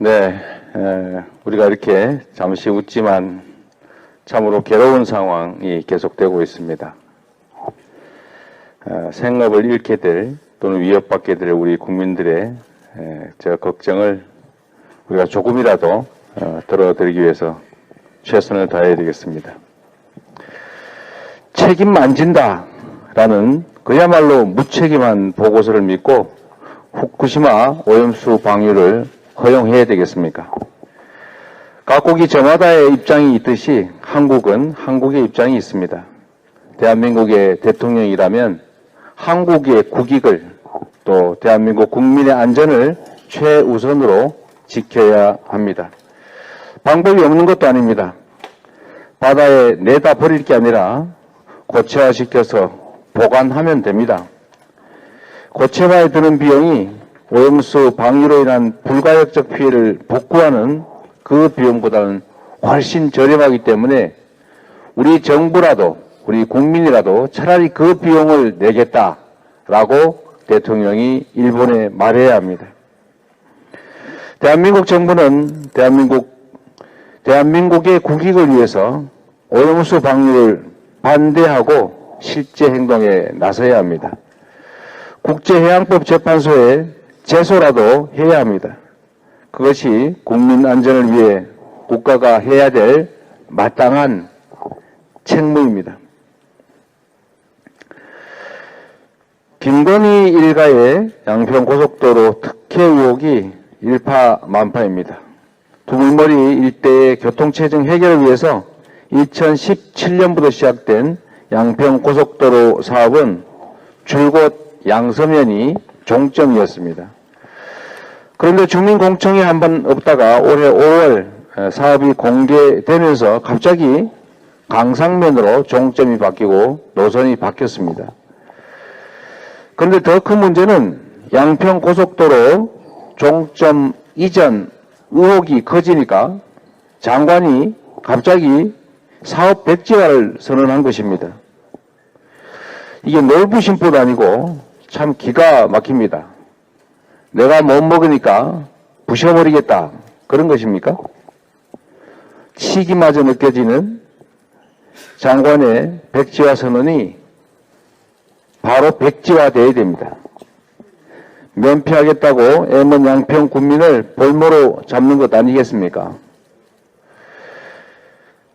네, 우리가 이렇게 잠시 웃지만 참으로 괴로운 상황이 계속되고 있습니다. 생업을 잃게 될 또는 위협받게 될 우리 국민들의 저 걱정을 우리가 조금이라도 덜어드리기 위해서 최선을 다해야 되겠습니다. 책임 안 진다라는 그야말로 무책임한 보고서를 믿고 후쿠시마 오염수 방류를 허용해야 되겠습니까? 각국이 저마다의 입장이 있듯이 한국은 한국의 입장이 있습니다. 대한민국의 대통령이라면 한국의 국익을 또 대한민국 국민의 안전을 최우선으로 지켜야 합니다. 방법이 없는 것도 아닙니다. 바다에 내다 버릴 게 아니라 고체화시켜서 보관하면 됩니다. 고체화에 드는 비용이 오염수 방류로 인한 불가역적 피해를 복구하는 그 비용보다는 훨씬 저렴하기 때문에 우리 정부라도 우리 국민이라도 차라리 그 비용을 내겠다라고 대통령이 일본에 말해야 합니다. 대한민국 정부는 대한민국의 국익을 위해서 오염수 방류를 반대하고 실제 행동에 나서야 합니다. 국제해양법재판소에 제소라도 해야 합니다. 그것이 국민 안전을 위해 국가가 해야 될 마땅한 책무입니다. 김건희 일가의 양평고속도로 특혜 의혹이 일파만파입니다. 두물머리 일대의 교통체증 해결을 위해서 2017년부터 시작된 양평고속도로 사업은 줄곧 양서면이 종점이었습니다. 그런데 주민공청회 한번 없다가 올해 5월 사업이 공개되면서 갑자기 강상면으로 종점이 바뀌고 노선이 바뀌었습니다. 그런데 더 큰 문제는 양평고속도로 종점 이전 의혹이 커지니까 장관이 갑자기 사업 백지화를 선언한 것입니다. 이게 놀부심보도 아니고 참 기가 막힙니다. 내가 못 먹으니까 부셔버리겠다 그런 것입니까? 시기마저 느껴지는 장관의 백지화 선언이 바로 백지화되어야 됩니다. 면피하겠다고 애먼 양평 군민을 볼모로 잡는 것 아니겠습니까?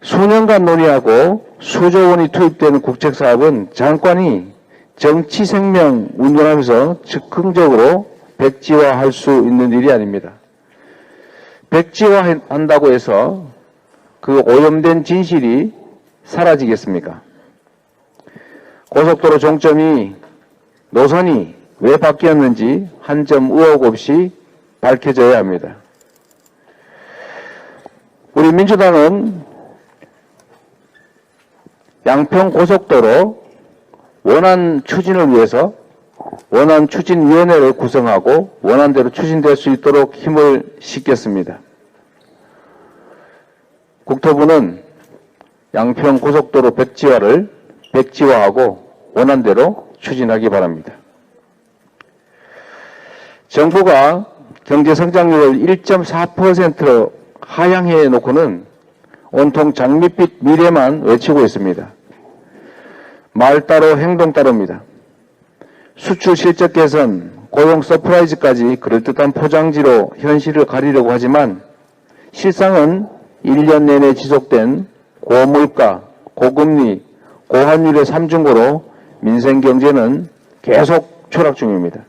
수년간 논의하고 수조 원이 투입되는 국책사업은 장관이 정치 생명 운운하면서 즉흥적으로 백지화할 수 있는 일이 아닙니다. 백지화한다고 해서 그 오염된 진실이 사라지겠습니까? 고속도로 종점이 노선이 왜 바뀌었는지 한 점 의혹 없이 밝혀져야 합니다. 우리 민주당은 양평고속도로 원안 추진을 위해서 원안추진위원회를 구성하고 원안대로 추진될 수 있도록 힘을 싣겠습니다. 국토부는 양평고속도로 백지화를 백지화하고 원안대로 추진하기 바랍니다. 정부가 경제성장률을 1.4%로 하향해 놓고는 온통 장밋빛 미래만 외치고 있습니다. 말 따로 행동 따로입니다. 수출 실적 개선, 고용 서프라이즈까지 그럴듯한 포장지로 현실을 가리려고 하지만 실상은 1년 내내 지속된 고물가, 고금리, 고환율의 삼중고로 민생경제는 계속 추락 중입니다.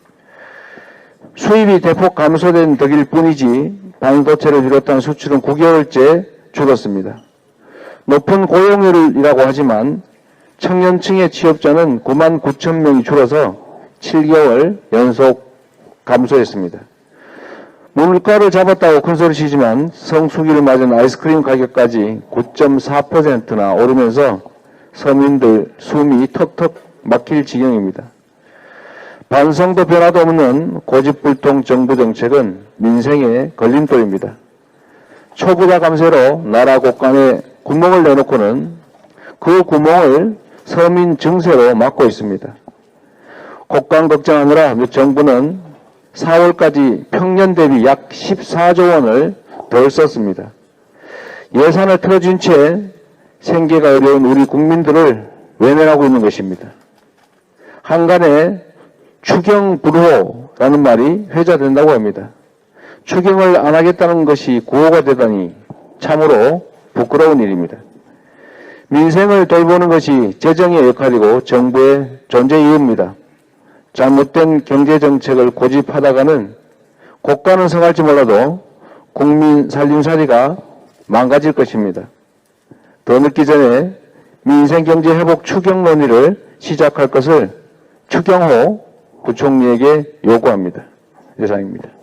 수입이 대폭 감소된 덕일 뿐이지 반도체를 비롯한 수출은 9개월째 줄었습니다. 높은 고용률이라고 하지만 청년층의 취업자는 9만 9천 명이 줄어서 7개월 연속 감소했습니다. 물가를 잡았다고 큰소리치지만 성수기를 맞은 아이스크림 가격까지 9.4%나 오르면서 서민들 숨이 턱턱 막힐 지경입니다. 반성도 변화도 없는 고집불통 정부 정책은 민생의 걸림돌입니다. 초부자 감세로 나라 곳간에 구멍을 내놓고는 그 구멍을 서민 증세로 막고 있습니다. 곡간 걱정하느라 정부는 4월까지 평년 대비 약 14조 원을 덜 썼습니다. 예산을 틀어준 채 생계가 어려운 우리 국민들을 외면하고 있는 것입니다. 한간에 추경불호라는 말이 회자된다고 합니다. 추경을 안 하겠다는 것이 구호가 되다니 참으로 부끄러운 일입니다. 민생을 돌보는 것이 재정의 역할이고 정부의 존재 이유입니다. 잘못된 경제정책을 고집하다가는 고가는 성할지 몰라도 국민 살림살이가 망가질 것입니다. 더 늦기 전에 민생경제회복 추경 논의를 시작할 것을 추경호 부총리에게 요구합니다. 이상입니다.